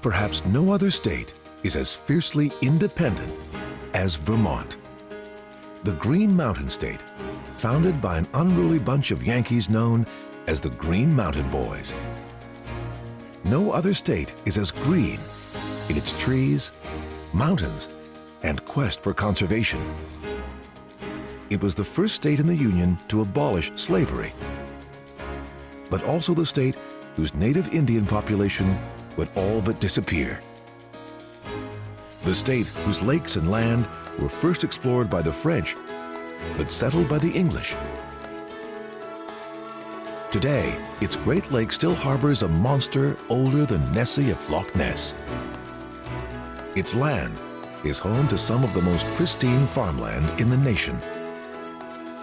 Perhaps no other state is as fiercely independent as Vermont. The Green Mountain State, founded by an unruly bunch of Yankees known as the Green Mountain Boys. No other state is as green in its trees, mountains, and quest for conservation. It was the first state in the Union to abolish slavery, but also the state whose native Indian population would all but disappear. The state whose lakes and land were first explored by the French, but settled by the English. Today, its Great Lake still harbors a monster older than Nessie of Loch Ness. Its land is home to some of the most pristine farmland in the nation.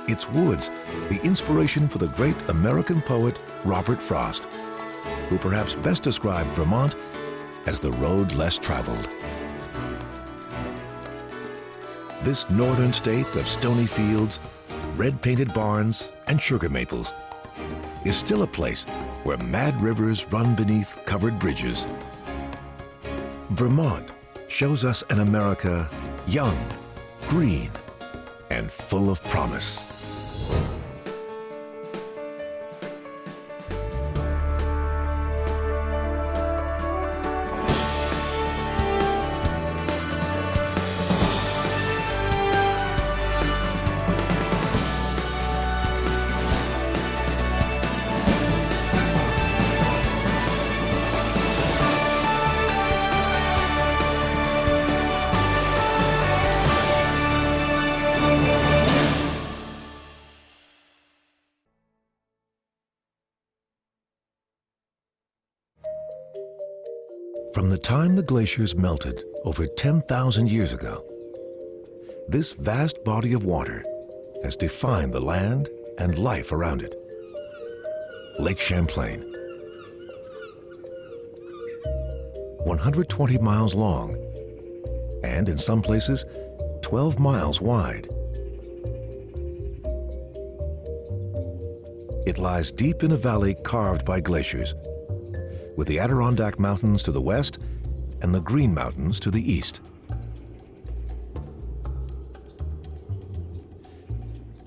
Its woods, the inspiration for the great American poet Robert Frost, who perhaps best described Vermont as the road less traveled. This northern state of stony fields, red-painted barns, and sugar maples is still a place where mad rivers run beneath covered bridges. Vermont shows us an America young, green, and full of promise. From the time the glaciers melted over 10,000 years ago, this vast body of water has defined the land and life around it. Lake Champlain, 120 miles long, and in some places, 12 miles wide. It lies deep in a valley carved by glaciers, with the Adirondack Mountains to the west and the Green Mountains to the east.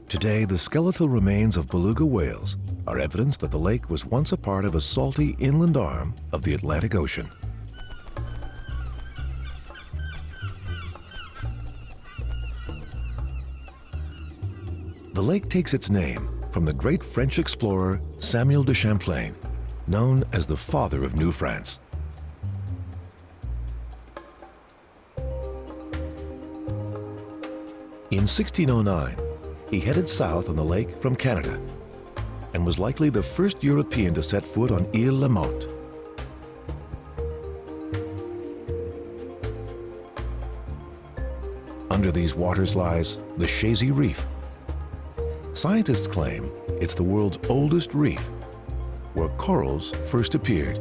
Today, the skeletal remains of beluga whales are evidence that the lake was once a part of a salty inland arm of the Atlantic Ocean. The lake takes its name from the great French explorer Samuel de Champlain, known as the father of New France. In 1609, he headed south on the lake from Canada and was likely the first European to set foot on Ile La Motte. Under these waters lies the Chazy Reef. Scientists claim it's the world's oldest reef, where corals first appeared.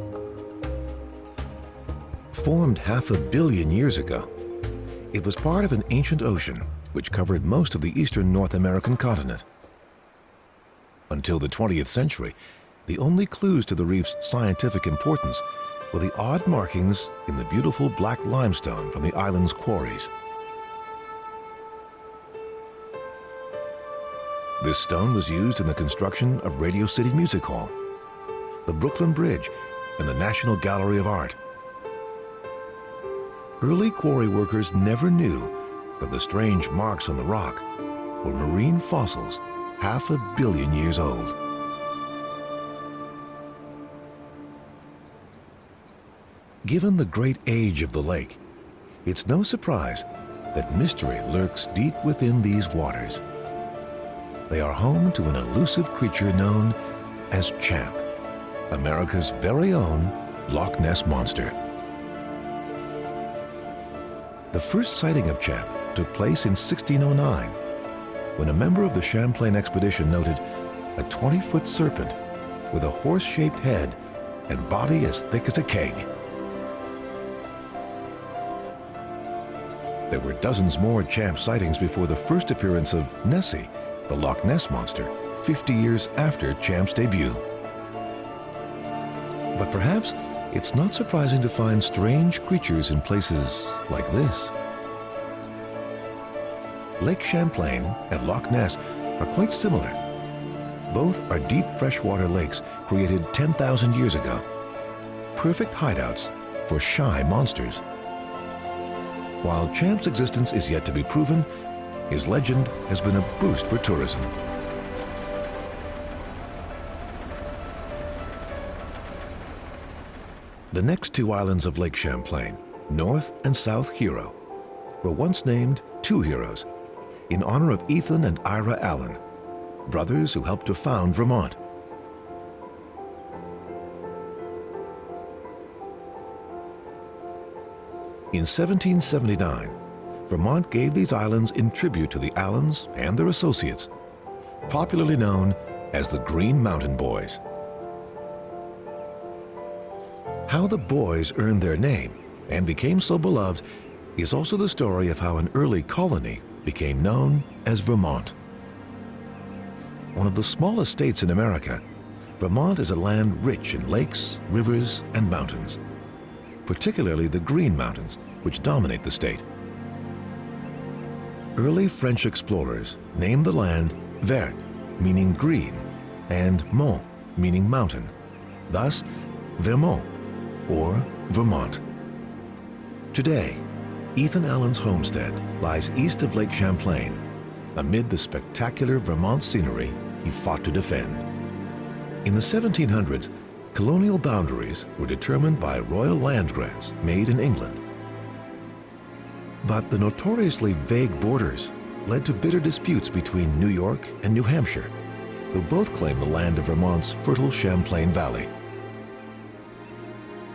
Formed 500 million years ago, it was part of an ancient ocean which covered most of the eastern North American continent. Until the 20th century, the only clues to the reef's scientific importance were the odd markings in the beautiful black limestone from the island's quarries. This stone was used in the construction of Radio City Music Hall, the Brooklyn Bridge, and the National Gallery of Art. Early quarry workers never knew that the strange marks on the rock were marine fossils 500 million years old. Given the great age of the lake, it's no surprise that mystery lurks deep within these waters. They are home to an elusive creature known as Champ, America's very own Loch Ness Monster. The first sighting of Champ took place in 1609, when a member of the Champlain expedition noted a 20-foot serpent with a horse-shaped head and body as thick as a keg. There were dozens more Champ sightings before the first appearance of Nessie, the Loch Ness Monster, 50 years after Champ's debut. But perhaps it's not surprising to find strange creatures in places like this. Lake Champlain and Loch Ness are quite similar. Both are deep freshwater lakes created 10,000 years ago. Perfect hideouts for shy monsters. While Champ's existence is yet to be proven, his legend has been a boost for tourism. The next two islands of Lake Champlain, North and South Hero, were once named Two Heroes in honor of Ethan and Ira Allen, brothers who helped to found Vermont. In 1779, Vermont gave these islands in tribute to the Allens and their associates, popularly known as the Green Mountain Boys. How the boys earned their name and became so beloved is also the story of how an early colony became known as Vermont. One of the smallest states in America, Vermont is a land rich in lakes, rivers, and mountains, particularly the Green Mountains, which dominate the state. Early French explorers named the land Vert, meaning green, and Mont, meaning mountain, thus Vermont, or Vermont. Today, Ethan Allen's homestead lies east of Lake Champlain, amid the spectacular Vermont scenery he fought to defend. In the 1700s, colonial boundaries were determined by royal land grants made in England. But the notoriously vague borders led to bitter disputes between New York and New Hampshire, who both claimed the land of Vermont's fertile Champlain Valley.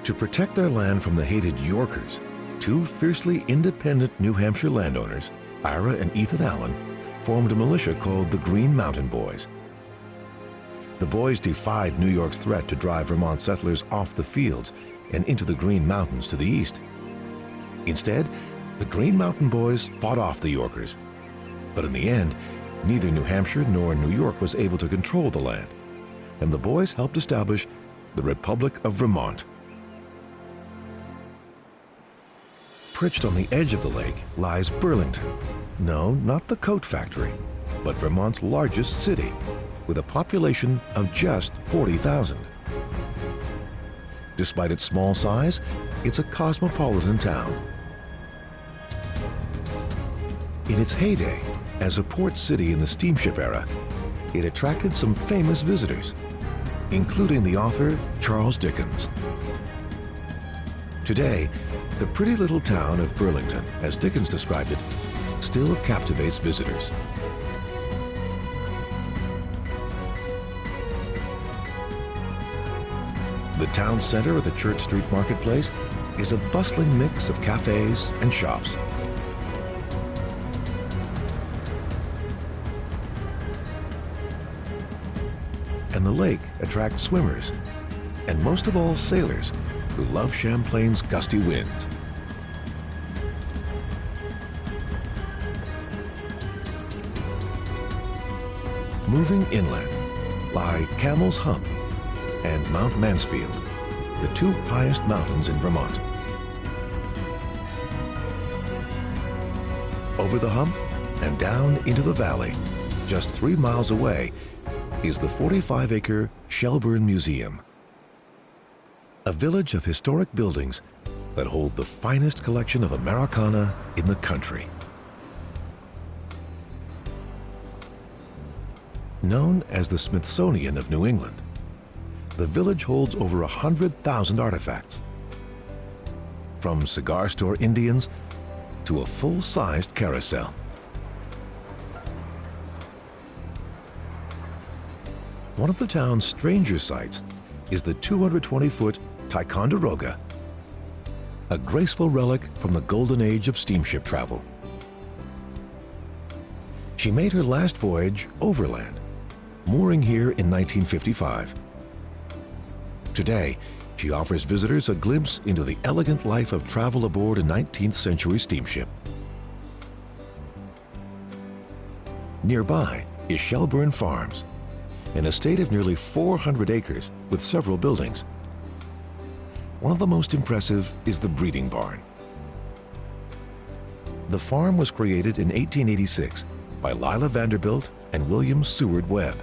To protect their land from the hated Yorkers, two fiercely independent New Hampshire landowners, Ira and Ethan Allen, formed a militia called the Green Mountain Boys. The boys defied New York's threat to drive Vermont settlers off the fields and into the Green Mountains to the east. Instead, the Green Mountain Boys fought off the Yorkers. But in the end, neither New Hampshire nor New York was able to control the land, and the boys helped establish the Republic of Vermont. Perched on the edge of the lake lies Burlington. No, not the coat factory, but Vermont's largest city, with a population of just 40,000. Despite its small size, it's a cosmopolitan town. In its heyday, as a port city in the steamship era, it attracted some famous visitors, including the author Charles Dickens. Today, the pretty little town of Burlington, as Dickens described it, still captivates visitors. The town center of the Church Street Marketplace is a bustling mix of cafes and shops. And the lake attracts swimmers, and most of all sailors, who love Champlain's gusty winds. Moving inland lie Camel's Hump and Mount Mansfield, the two highest mountains in Vermont. Over the hump and down into the valley, just 3 miles away, is the 45-acre Shelburne Museum, a village of historic buildings that hold the finest collection of Americana in the country. Known as the Smithsonian of New England, the village holds over 100,000 artifacts, from cigar store Indians to a full-sized carousel. One of the town's stranger sights is the 220-foot Ticonderoga, a graceful relic from the golden age of steamship travel. She made her last voyage overland, mooring here in 1955. Today, she offers visitors a glimpse into the elegant life of travel aboard a 19th century steamship. Nearby is Shelburne Farms, an estate of nearly 400 acres with several buildings. One of the most impressive is the breeding barn. The farm was created in 1886 by Lila Vanderbilt and William Seward Webb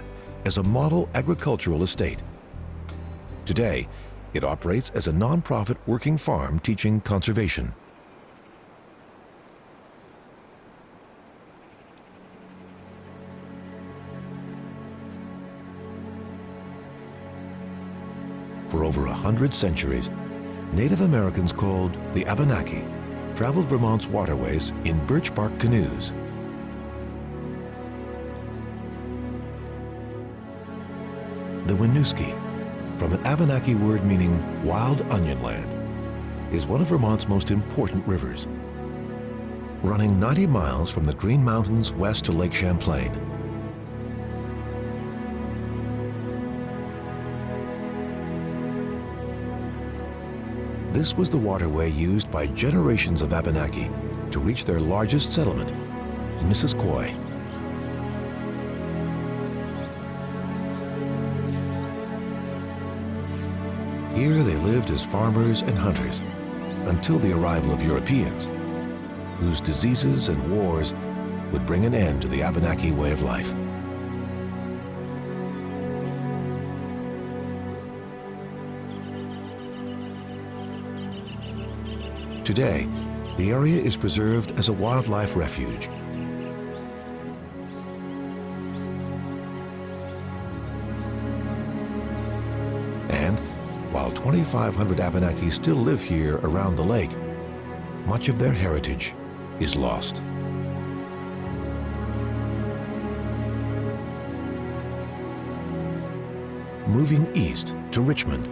as a model agricultural estate. Today, it operates as a nonprofit working farm teaching conservation. For over 100 centuries, Native Americans called the Abenaki traveled Vermont's waterways in birch bark canoes. The Winooski, from an Abenaki word meaning wild onion land, is one of Vermont's most important rivers. Running 90 miles from the Green Mountains west to Lake Champlain. This was the waterway used by generations of Abenaki to reach their largest settlement, Missisquoi. Here they lived as farmers and hunters until the arrival of Europeans, whose diseases and wars would bring an end to the Abenaki way of life. Today, the area is preserved as a wildlife refuge. And while 2,500 Abenaki still live here around the lake, much of their heritage is lost. Moving east to Richmond.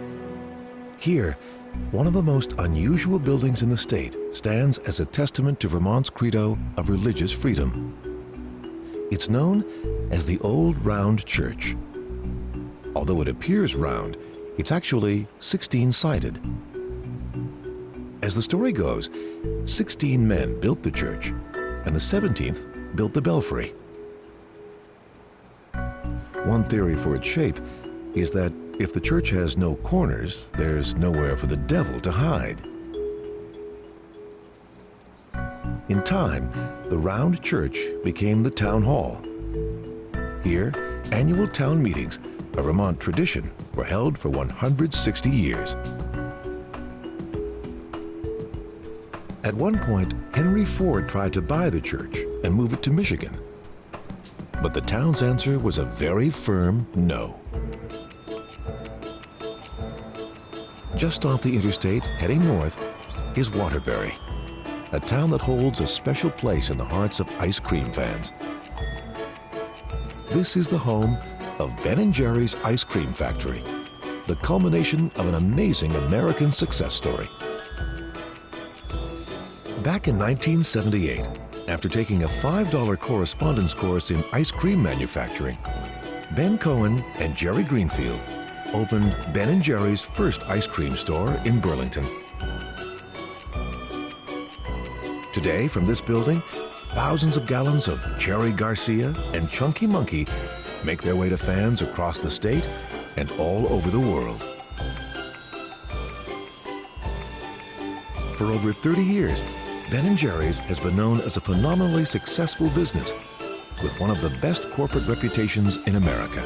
Here, one of the most unusual buildings in the state stands as a testament to Vermont's credo of religious freedom. It's known as the Old Round Church. Although it appears round, it's actually 16-sided. As the story goes, 16 men built the church, and the 17th built the belfry. One theory for its shape is that if the church has no corners, there's nowhere for the devil to hide. In time, the round church became the town hall. Here, annual town meetings, a Vermont tradition, were held for 160 years. At one point, Henry Ford tried to buy the church and move it to Michigan. But the town's answer was a very firm no. Just off the interstate, heading north, is Waterbury, a town that holds a special place in the hearts of ice cream fans. This is the home of Ben & Jerry's Ice Cream Factory, the culmination of an amazing American success story. Back in 1978, after taking a $5 correspondence course in ice cream manufacturing, Ben Cohen and Jerry Greenfield opened Ben & Jerry's first ice cream store in Burlington. Today, from this building, thousands of gallons of Cherry Garcia and Chunky Monkey make their way to fans across the state and all over the world. For over 30 years, Ben & Jerry's has been known as a phenomenally successful business with one of the best corporate reputations in America.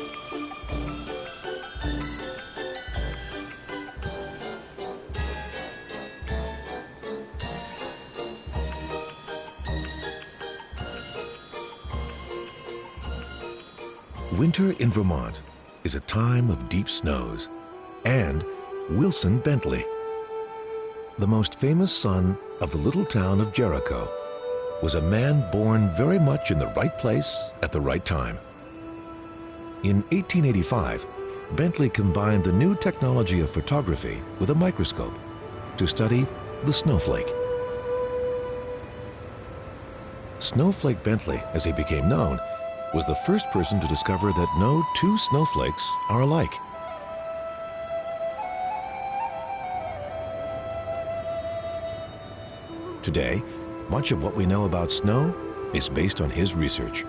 Winter in Vermont is a time of deep snows, and Wilson Bentley, the most famous son of the little town of Jericho, was a man born very much in the right place at the right time. In 1885, Bentley combined the new technology of photography with a microscope to study the snowflake. Snowflake Bentley, as he became known, was the first person to discover that no two snowflakes are alike. Today, much of what we know about snow is based on his research.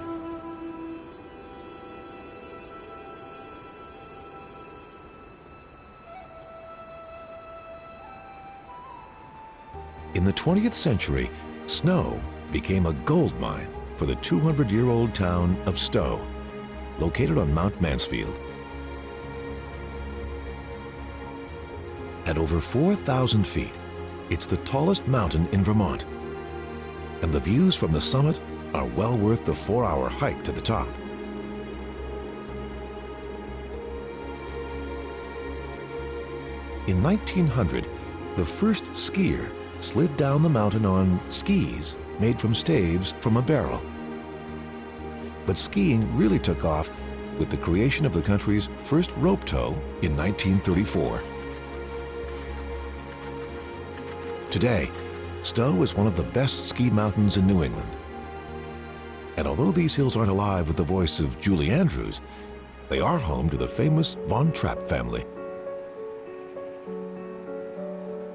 In the 20th century, snow became a gold mine for the 200-year-old town of Stowe, located on Mount Mansfield. At over 4,000 feet, it's the tallest mountain in Vermont, and the views from the summit are well worth the 4-hour hike to the top. In 1900, the first skier slid down the mountain on skis made from staves from a barrel. But skiing really took off with the creation of the country's first rope tow in 1934. Today, Stowe is one of the best ski mountains in New England. And although these hills aren't alive with the voice of Julie Andrews, they are home to the famous Von Trapp family.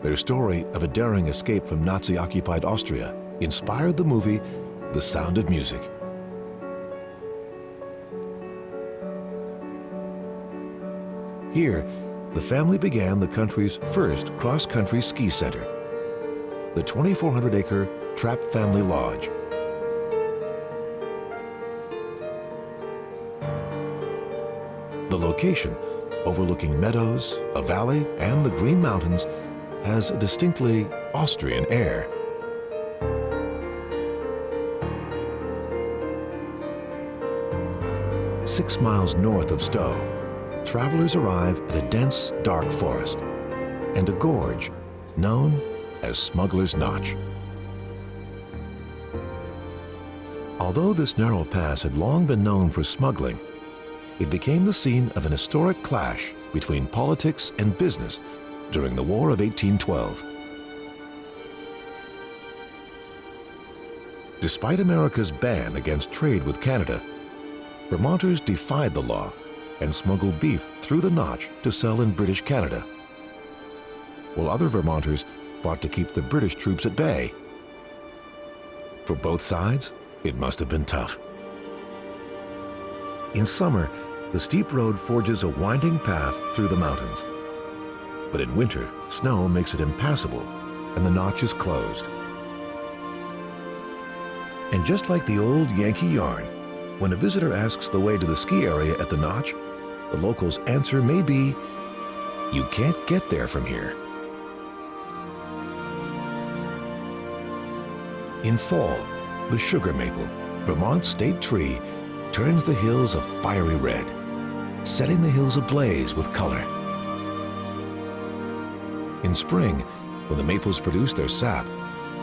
Their story of a daring escape from Nazi-occupied Austria inspired the movie The Sound of Music. Here, the family began the country's first cross-country ski center, the 2,400-acre Trapp Family Lodge. The location, overlooking meadows, a valley, and the Green Mountains, has a distinctly Austrian air. Six miles north of Stowe, travelers arrive at a dense, dark forest and a gorge known as Smuggler's Notch. Although this narrow pass had long been known for smuggling, it became the scene of an historic clash between politics and business during the War of 1812. Despite America's ban against trade with Canada, Vermonters defied the law and smuggled beef through the Notch to sell in British Canada, while other Vermonters fought to keep the British troops at bay. For both sides, it must have been tough. In summer, the steep road forges a winding path through the mountains. But in winter, snow makes it impassable, and the Notch is closed. And just like the old Yankee yarn, when a visitor asks the way to the ski area at the Notch, the locals' answer may be, "You can't get there from here." In fall, the sugar maple, Vermont's state tree, turns the hills a fiery red, setting the hills ablaze with color. In spring, when the maples produce their sap,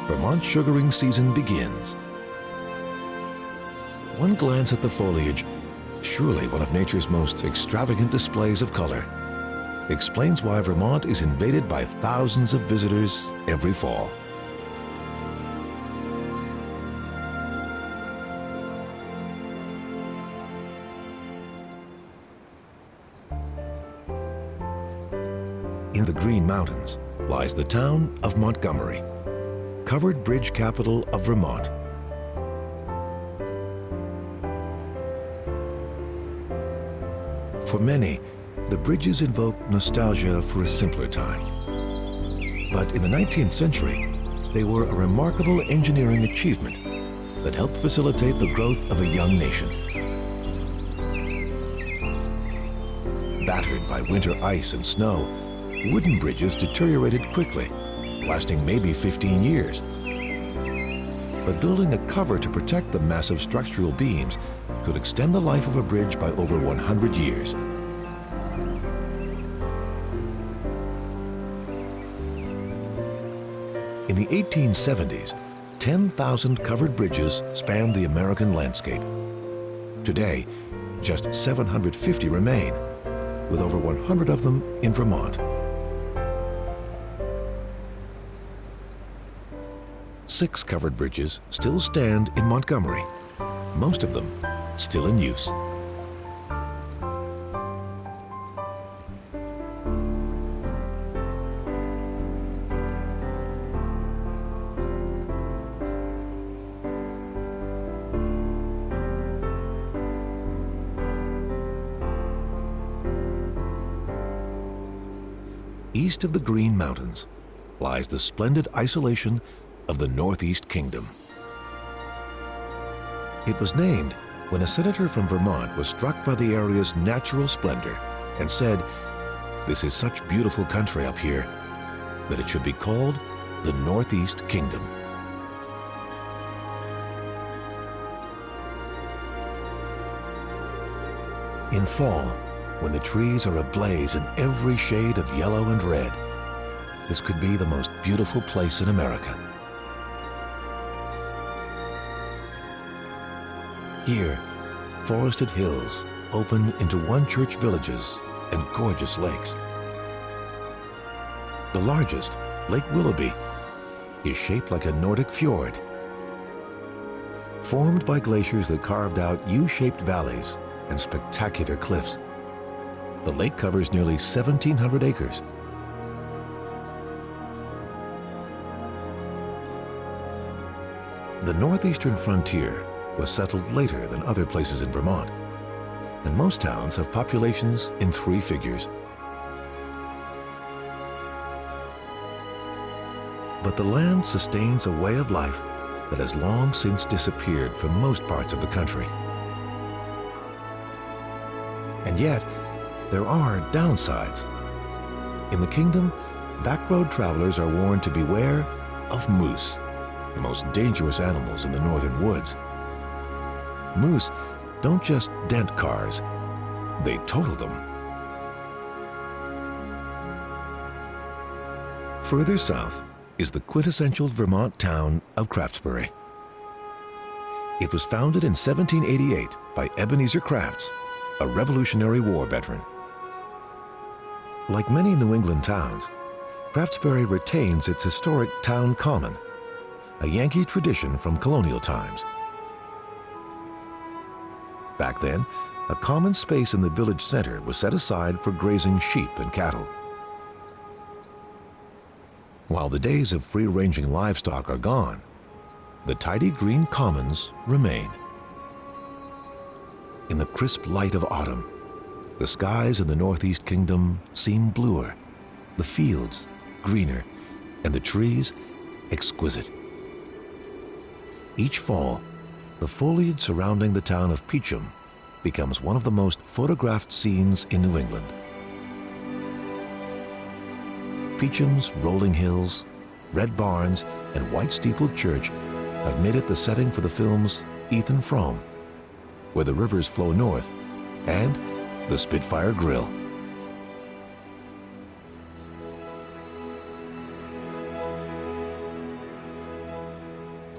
Vermont's sugaring season begins. One glance at the foliage, surely one of nature's most extravagant displays of color, explains why Vermont is invaded by thousands of visitors every fall. In the Green Mountains lies the town of Montgomery, covered bridge capital of Vermont. For many, the bridges invoke nostalgia for a simpler time. But in the 19th century, they were a remarkable engineering achievement that helped facilitate the growth of a young nation. Battered by winter ice and snow, wooden bridges deteriorated quickly, lasting maybe 15 years. But building a cover to protect the massive structural beams could extend the life of a bridge by over 100 years. In the 1870s, 10,000 covered bridges spanned the American landscape. Today, just 750 remain, with over 100 of them in Vermont. 6 covered bridges still stand in Montgomery, most of them still in use. East of the Green Mountains, lies the splendid isolation of the Northeast Kingdom. It was named when a senator from Vermont was struck by the area's natural splendor and said, "This is such beautiful country up here that it should be called the Northeast Kingdom." In fall, when the trees are ablaze in every shade of yellow and red, this could be the most beautiful place in America. Here, forested hills open into one-church villages and gorgeous lakes. The largest, Lake Willoughby, is shaped like a Nordic fjord. Formed by glaciers that carved out U-shaped valleys and spectacular cliffs, the lake covers nearly 1,700 acres. The northeastern frontier was settled later than other places in Vermont, and most towns have populations in 3 figures. But the land sustains a way of life that has long since disappeared from most parts of the country. And yet, there are downsides. In the kingdom, backroad travelers are warned to beware of moose, the most dangerous animals in the northern woods. Moose don't just dent cars, they total them. Further south is the quintessential Vermont town of Craftsbury. It was founded in 1788 by Ebenezer Crafts, a Revolutionary War veteran. Like many New England towns, Craftsbury retains its historic town common, a Yankee tradition from colonial times. Back then, a common space in the village center was set aside for grazing sheep and cattle. While the days of free-ranging livestock are gone, the tidy green commons remain. In the crisp light of autumn, the skies in the Northeast Kingdom seem bluer, the fields greener, and the trees exquisite. Each fall, the foliage surrounding the town of Peacham becomes one of the most photographed scenes in New England. Peacham's rolling hills, red barns, and white-steepled church have made it the setting for the films Ethan Frome, Where the Rivers Flow North, and The Spitfire Grill.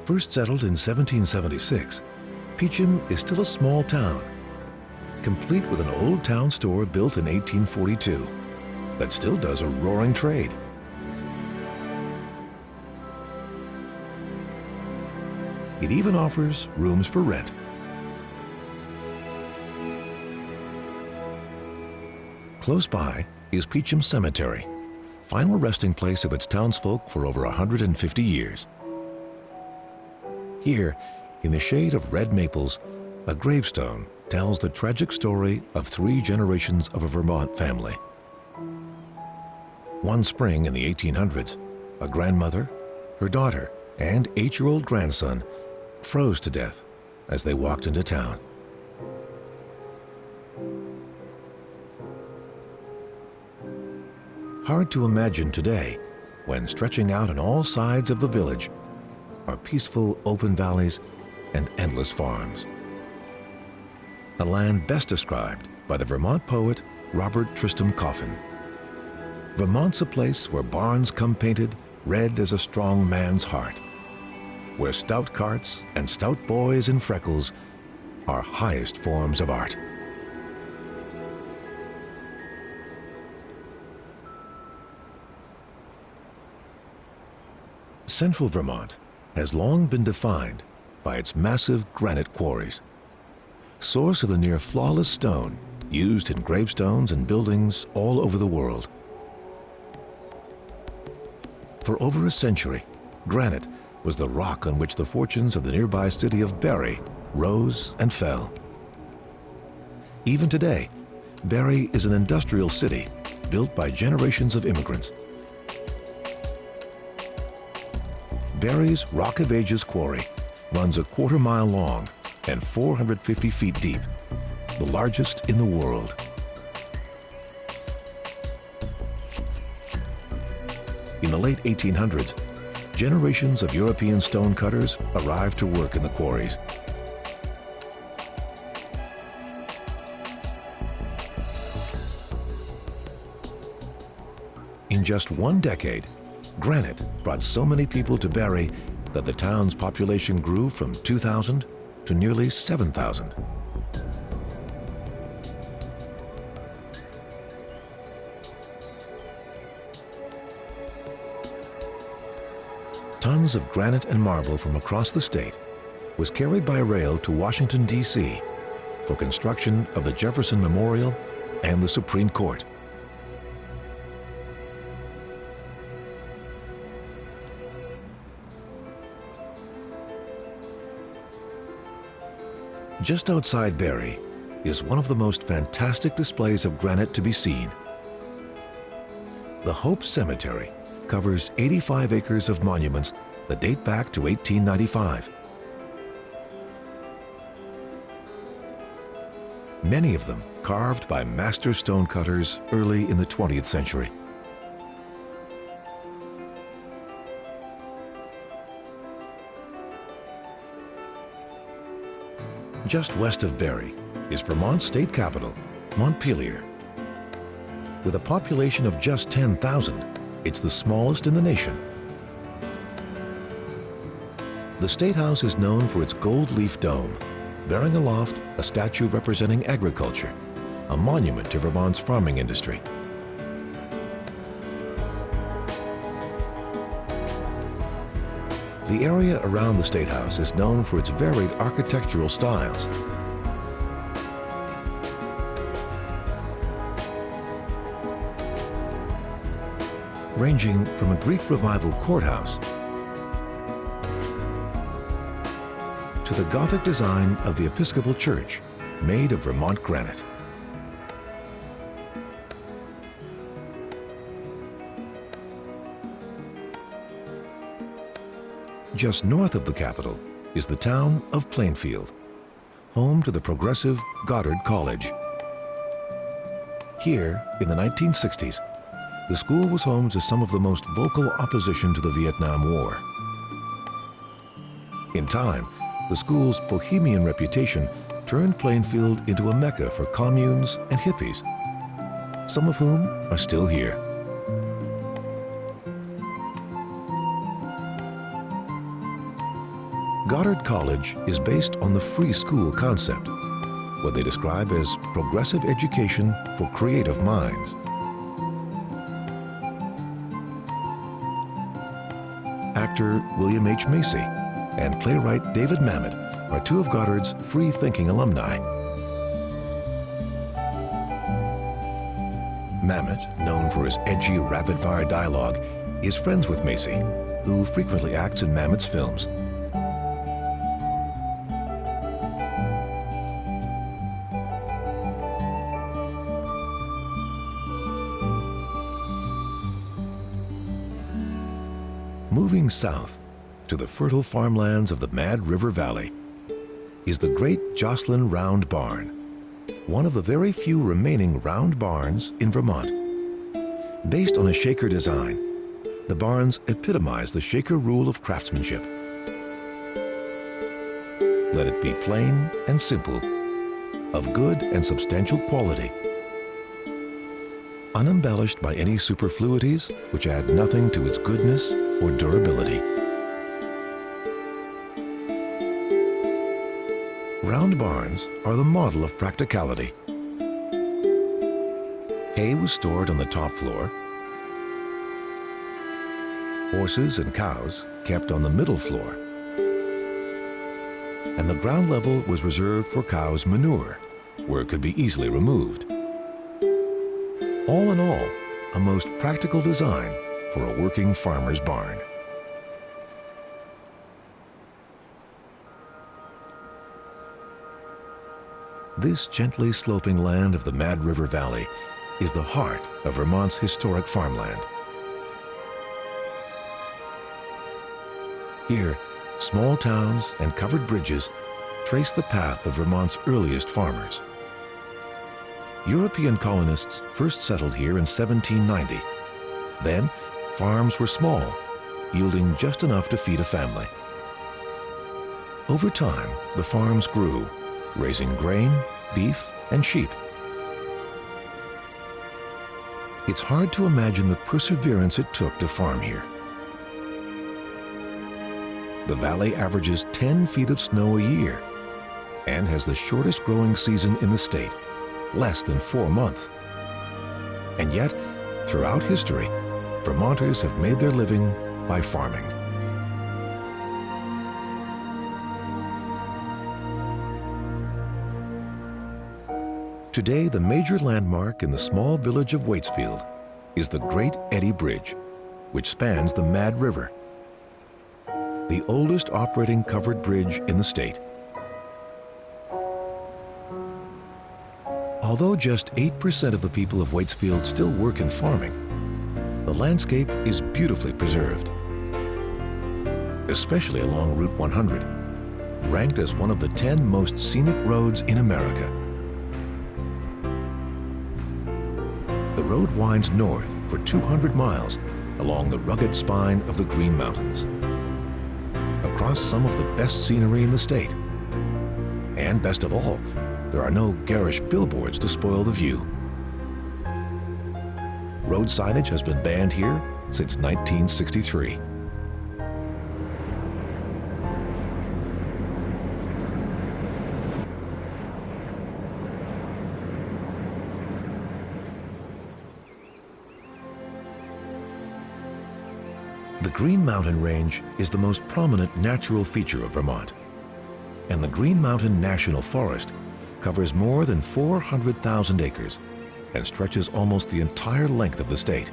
First settled in 1776, Peacham is still a small town, complete with an old town store built in 1842 that still does a roaring trade. It even offers rooms for rent. Close by is Peacham Cemetery, final resting place of its townsfolk for over 150 years. Here, in the shade of red maples, a gravestone tells the tragic story of 3 generations of a Vermont family. One spring in the 1800s, a grandmother, her daughter, and 8-year-old grandson froze to death as they walked into town. Hard to imagine today, when stretching out on all sides of the village are peaceful open valleys and endless farms. A land best described by the Vermont poet Robert Tristram Coffin. Vermont's a place where barns come painted red as a strong man's heart, where stout carts and stout boys in freckles are highest forms of art. Central Vermont has long been defined by its massive granite quarries, source of the near flawless stone used in gravestones and buildings all over the world. For over a century, granite was the rock on which the fortunes of the nearby city of Barrie rose and fell. Even today, Barrie is an industrial city built by generations of immigrants. Barry's Rock of Ages quarry runs a quarter-mile long and 450 feet deep, the largest in the world. In the late 1800s, generations of European stonecutters arrived to work in the quarries. In just one decade, granite brought so many people to Barry that the town's population grew from 2,000 to nearly 7,000. Tons of granite and marble from across the state was carried by rail to Washington, D.C. for construction of the Jefferson Memorial and the Supreme Court. Just outside Barry is one of the most fantastic displays of granite to be seen. The Hope Cemetery covers 85 acres of monuments that date back to 1895. Many of them carved by master stonecutters early in the 20th century. Just west of Barry is Vermont's state capital, Montpelier. With a population of just 10,000, it's the smallest in the nation. The State House is known for its gold leaf dome, bearing aloft a statue representing agriculture, a monument to Vermont's farming industry. The area around the State House is known for its varied architectural styles. Ranging from a Greek Revival courthouse to the Gothic design of the Episcopal Church, made of Vermont granite. Just north of the capital is the town of Plainfield, home to the progressive Goddard College. Here, in the 1960s, the school was home to some of the most vocal opposition to the Vietnam War. In time, the school's bohemian reputation turned Plainfield into a mecca for communes and hippies, some of whom are still here. Goddard College is based on the free school concept, what they describe as progressive education for creative minds. Actor William H. Macy and playwright David Mamet are two of Goddard's free-thinking alumni. Mamet, known for his edgy, rapid-fire dialogue, is friends with Macy, who frequently acts in Mamet's films. Moving south to the fertile farmlands of the Mad River Valley is the great Jocelyn Round Barn, one of the very few remaining round barns in Vermont. Based on a Shaker design, the barns epitomize the Shaker rule of craftsmanship. Let it be plain and simple, of good and substantial quality, unembellished by any superfluities which add nothing to its goodness or durability. Round barns are the model of practicality. Hay was stored on the top floor, horses and cows kept on the middle floor, and the ground level was reserved for cows' manure, where it could be easily removed. All in all, a most practical design for a working farmer's barn. This gently sloping land of the Mad River Valley is the heart of Vermont's historic farmland. Here, small towns and covered bridges trace the path of Vermont's earliest farmers. European colonists first settled here in 1790. Then, farms were small, yielding just enough to feed a family. Over time, the farms grew, raising grain, beef, and sheep. It's hard to imagine the perseverance it took to farm here. The valley averages 10 feet of snow a year and has the shortest growing season in the state, less than 4 months. And yet, throughout history, Vermonters have made their living by farming. Today, the major landmark in the small village of Waitsfield is the Great Eddy Bridge, which spans the Mad River, the oldest operating covered bridge in the state. Although just 8% of the people of Waitsfield still work in farming, the landscape is beautifully preserved, especially along Route 100, ranked as one of the 10 most scenic roads in America. The road winds north for 200 miles along the rugged spine of the Green Mountains, across some of the best scenery in the state. And best of all, there are no garish billboards to spoil the view. Road signage has been banned here since 1963. The Green Mountain Range is the most prominent natural feature of Vermont, and the Green Mountain National Forest covers more than 400,000 acres and stretches almost the entire length of the state.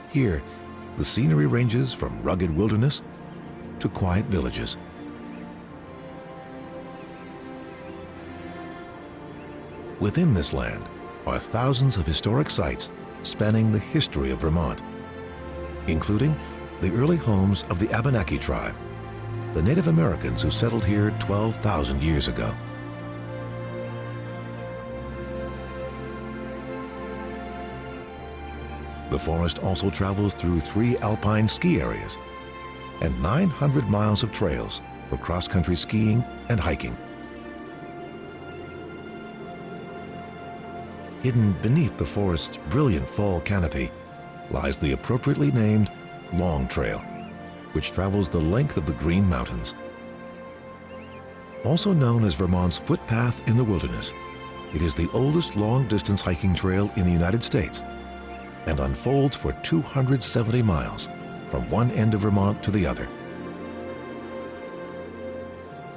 Here, the scenery ranges from rugged wilderness to quiet villages. Within this land are thousands of historic sites spanning the history of Vermont, including the early homes of the Abenaki tribe, the Native Americans who settled here 12,000 years ago. The forest also travels through 3 alpine ski areas and 900 miles of trails for cross-country skiing and hiking. Hidden beneath the forest's brilliant fall canopy lies the appropriately named Long Trail, which travels the length of the Green Mountains. Also known as Vermont's Footpath in the Wilderness, it is the oldest long-distance hiking trail in the United States and unfolds for 270 miles from one end of Vermont to the other.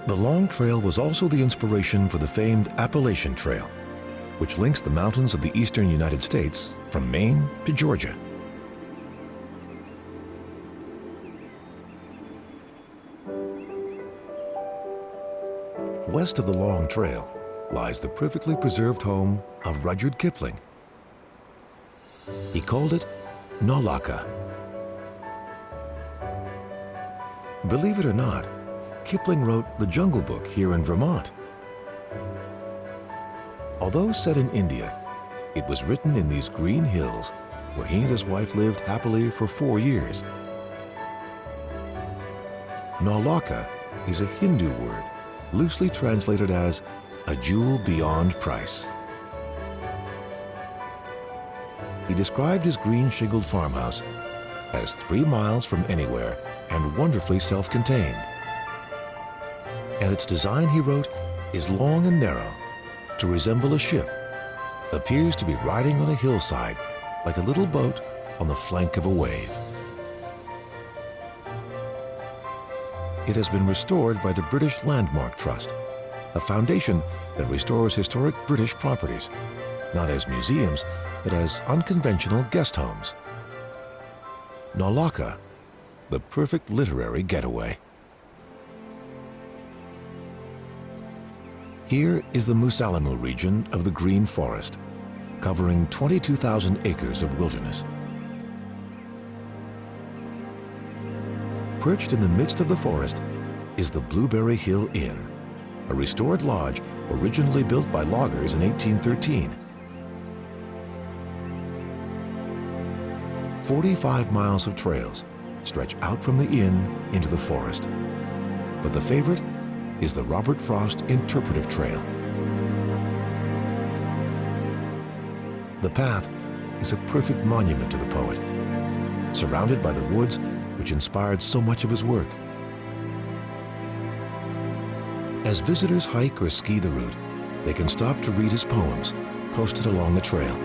The Long Trail was also the inspiration for the famed Appalachian Trail, which links the mountains of the eastern United States from Maine to Georgia. West of the Long Trail lies the perfectly preserved home of Rudyard Kipling. He called it Naulahka. Believe it or not, Kipling wrote The Jungle Book here in Vermont. Although set in India, it was written in these green hills where he and his wife lived happily for 4 years. Naulahka is a Hindu word loosely translated as a jewel beyond price. He described his green shingled farmhouse as 3 miles from anywhere and wonderfully self-contained. And its design, he wrote, is long and narrow, to resemble a ship, appears to be riding on a hillside like a little boat on the flank of a wave. It has been restored by the British Landmark Trust, a foundation that restores historic British properties, not as museums, but as unconventional guest homes. Naulahka, the perfect literary getaway. Here is the Musalamu region of the Green Forest, covering 22,000 acres of wilderness. Perched in the midst of the forest is the Blueberry Hill Inn, a restored lodge originally built by loggers in 1813. 45 miles of trails stretch out from the inn into the forest. But the favorite is the Robert Frost Interpretive Trail. The path is a perfect monument to the poet, surrounded by the woods which inspired so much of his work. As visitors hike or ski the route, they can stop to read his poems posted along the trail.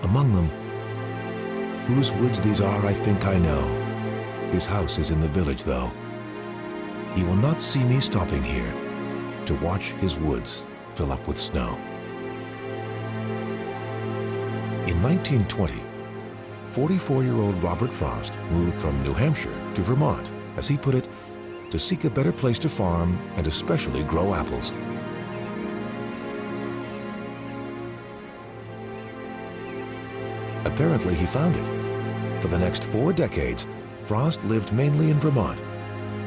Among them, "Whose woods these are I think I know. His house is in the village though. He will not see me stopping here to watch his woods fill up with snow." In 1920, 44-year-old Robert Frost moved from New Hampshire to Vermont, as he put it, to seek a better place to farm and especially grow apples. Apparently he found it. For the next 4 decades, Frost lived mainly in Vermont,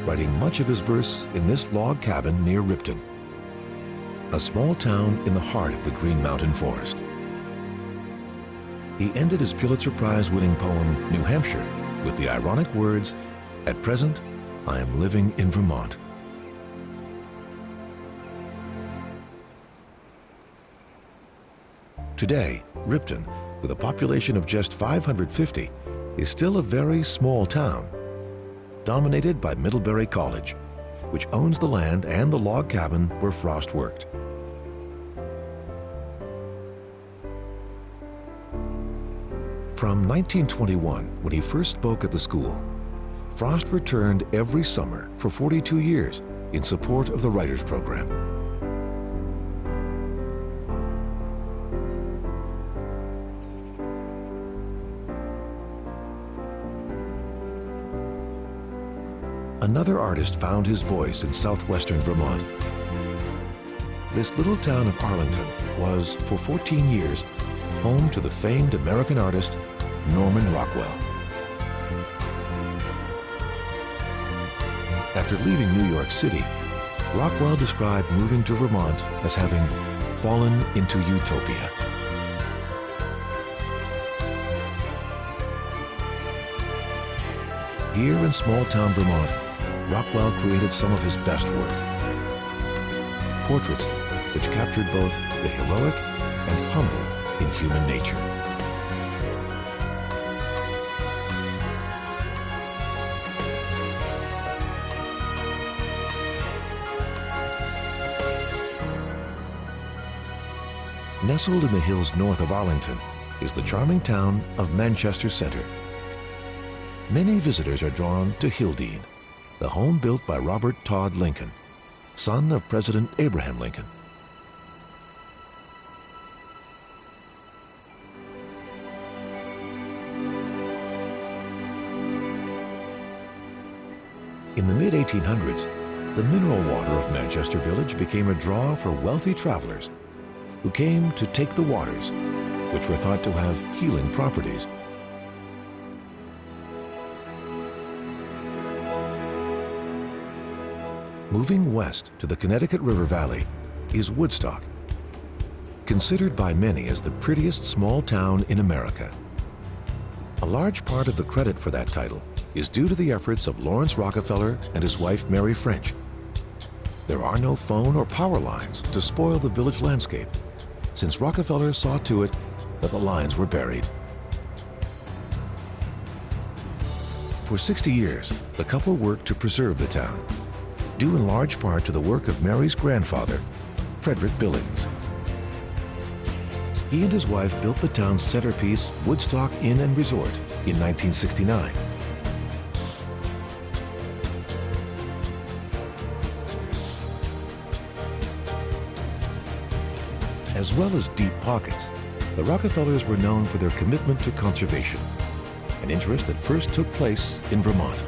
writing much of his verse in this log cabin near Ripton, a small town in the heart of the Green Mountain Forest. He ended his Pulitzer Prize-winning poem, New Hampshire, with the ironic words, "At present, I am living in Vermont." Today, Ripton, with a population of just 550, is still a very small town, dominated by Middlebury College, which owns the land and the log cabin where Frost worked. From 1921, when he first spoke at the school, Frost returned every summer for 42 years in support of the Writers Program. Another artist found his voice in southwestern Vermont. This little town of Arlington was, for 14 years, home to the famed American artist Norman Rockwell. After leaving New York City, Rockwell described moving to Vermont as having fallen into utopia. Here in small-town Vermont, Rockwell created some of his best work. Portraits which captured both the heroic and humble in human nature. Nestled in the hills north of Arlington is the charming town of Manchester Center. Many visitors are drawn to Hildene, the home built by Robert Todd Lincoln, son of President Abraham Lincoln. In the mid-1800s, the mineral water of Manchester Village became a draw for wealthy travelers who came to take the waters, which were thought to have healing properties. Moving west to the Connecticut River Valley is Woodstock, considered by many as the prettiest small town in America. A large part of the credit for that title is due to the efforts of Lawrence Rockefeller and his wife Mary French. There are no phone or power lines to spoil the village landscape, since Rockefeller saw to it that the lines were buried. For 60 years, the couple worked to preserve the town, due in large part to the work of Mary's grandfather, Frederick Billings. He and his wife built the town's centerpiece, Woodstock Inn and Resort, in 1969. As well as deep pockets, the Rockefellers were known for their commitment to conservation, an interest that first took place in Vermont.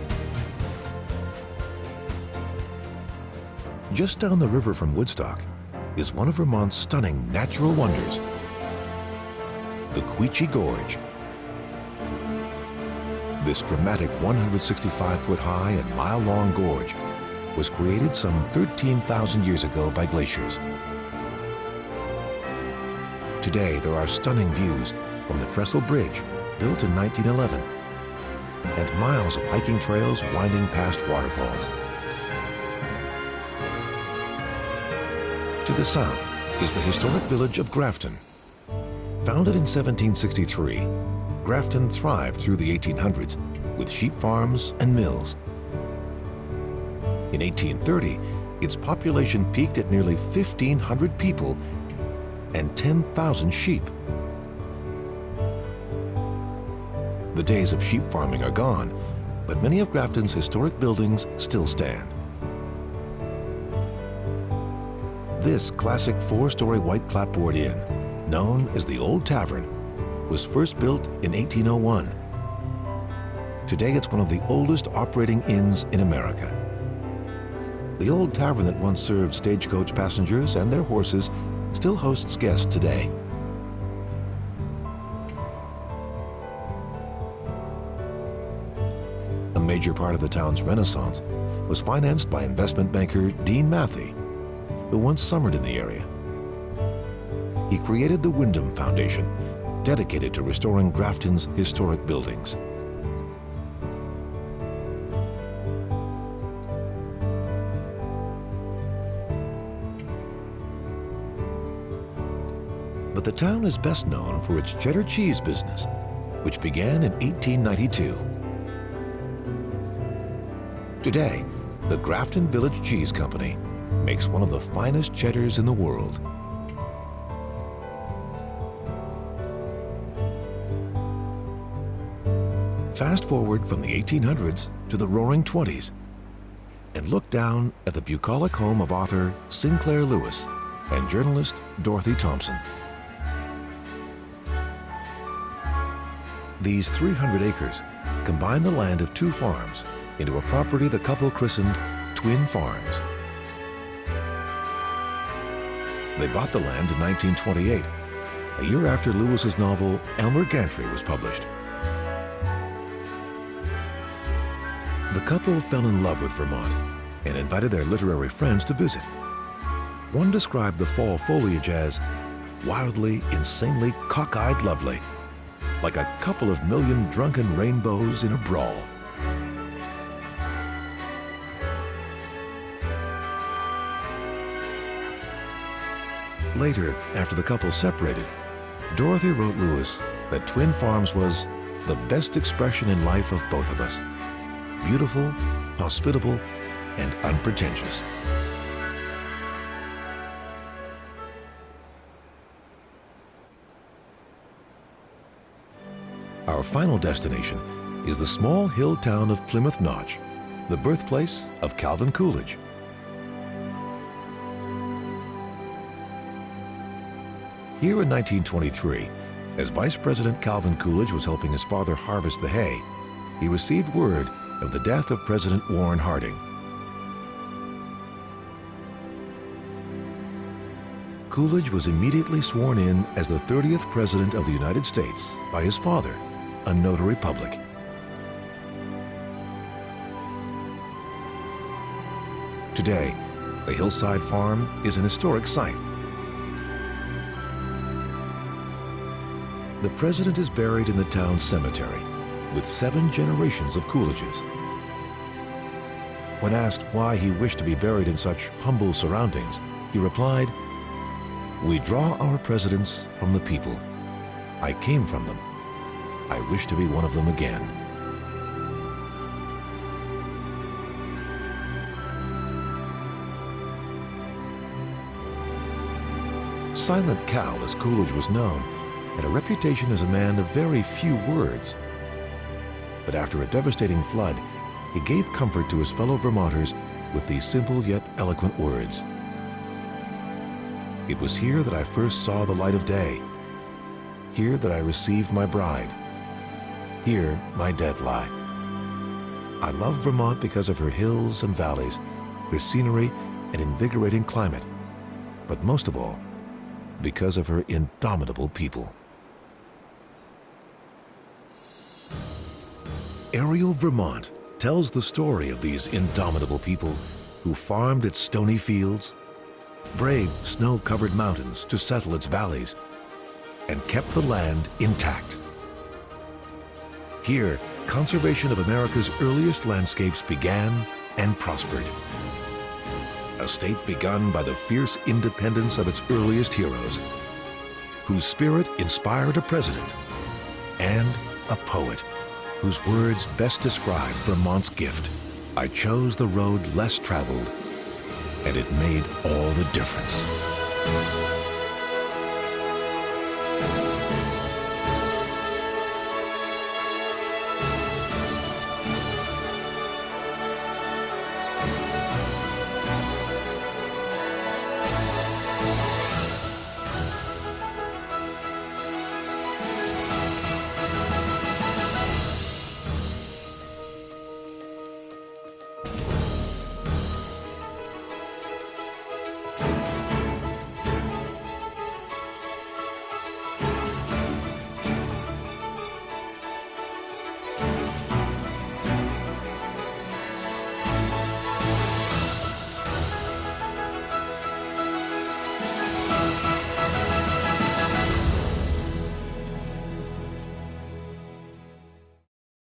Just down the river from Woodstock is one of Vermont's stunning natural wonders, the Quechee Gorge. This dramatic 165-foot high and mile-long gorge was created some 13,000 years ago by glaciers. Today, there are stunning views from the Trestle Bridge, built in 1911, and miles of hiking trails winding past waterfalls. To the south is the historic village of Grafton. Founded in 1763, Grafton thrived through the 1800s with sheep farms and mills. In 1830, its population peaked at nearly 1,500 people and 10,000 sheep. The days of sheep farming are gone, but many of Grafton's historic buildings still stand. This classic 4-story white clapboard inn, known as the Old Tavern, was first built in 1801. Today, it's one of the oldest operating inns in America. The Old Tavern that once served stagecoach passengers and their horses still hosts guests today. A major part of the town's renaissance was financed by investment banker Dean Matthey, who once summered in the area. He created the Wyndham Foundation, dedicated to restoring Grafton's historic buildings. But the town is best known for its cheddar cheese business, which began in 1892. Today, the Grafton Village Cheese Company makes one of the finest cheddars in the world. Fast forward from the 1800s to the Roaring '20s and look down at the bucolic home of author Sinclair Lewis and journalist Dorothy Thompson. These 300 acres combine the land of 2 farms into a property the couple christened Twin Farms. They bought the land in 1928, a year after Lewis's novel Elmer Gantry was published. The couple fell in love with Vermont and invited their literary friends to visit. One described the fall foliage as wildly, insanely cockeyed lovely, like a couple of million drunken rainbows in a brawl. Later, after the couple separated, Dorothy wrote Lewis that Twin Farms was the best expression in life of both of us. Beautiful, hospitable, and unpretentious. Our final destination is the small hill town of Plymouth Notch, the birthplace of Calvin Coolidge. Here in 1923, as Vice President Calvin Coolidge was helping his father harvest the hay, he received word of the death of President Warren Harding. Coolidge was immediately sworn in as the 30th President of the United States by his father, a notary public. Today, the hillside farm is an historic site. The president is buried in the town cemetery with 7 generations of Coolidges. When asked why he wished to be buried in such humble surroundings, he replied, "We draw our presidents from the people. I came from them. I wish to be one of them again." Silent Cal, as Coolidge was known, had a reputation as a man of very few words. But after a devastating flood, he gave comfort to his fellow Vermonters with these simple yet eloquent words. "It was here that I first saw the light of day. Here that I received my bride. Here my dead lie. I love Vermont because of her hills and valleys, her scenery and invigorating climate, but most of all, because of her indomitable people." aerial Vermont tells the story of these indomitable people who farmed its stony fields, braved snow-covered mountains to settle its valleys, and kept the land intact. Here, conservation of America's earliest landscapes began and prospered. A state begun by the fierce independence of its earliest heroes, whose spirit inspired a president and a poet whose words best describe Vermont's gift. I chose the road less traveled, and it made all the difference.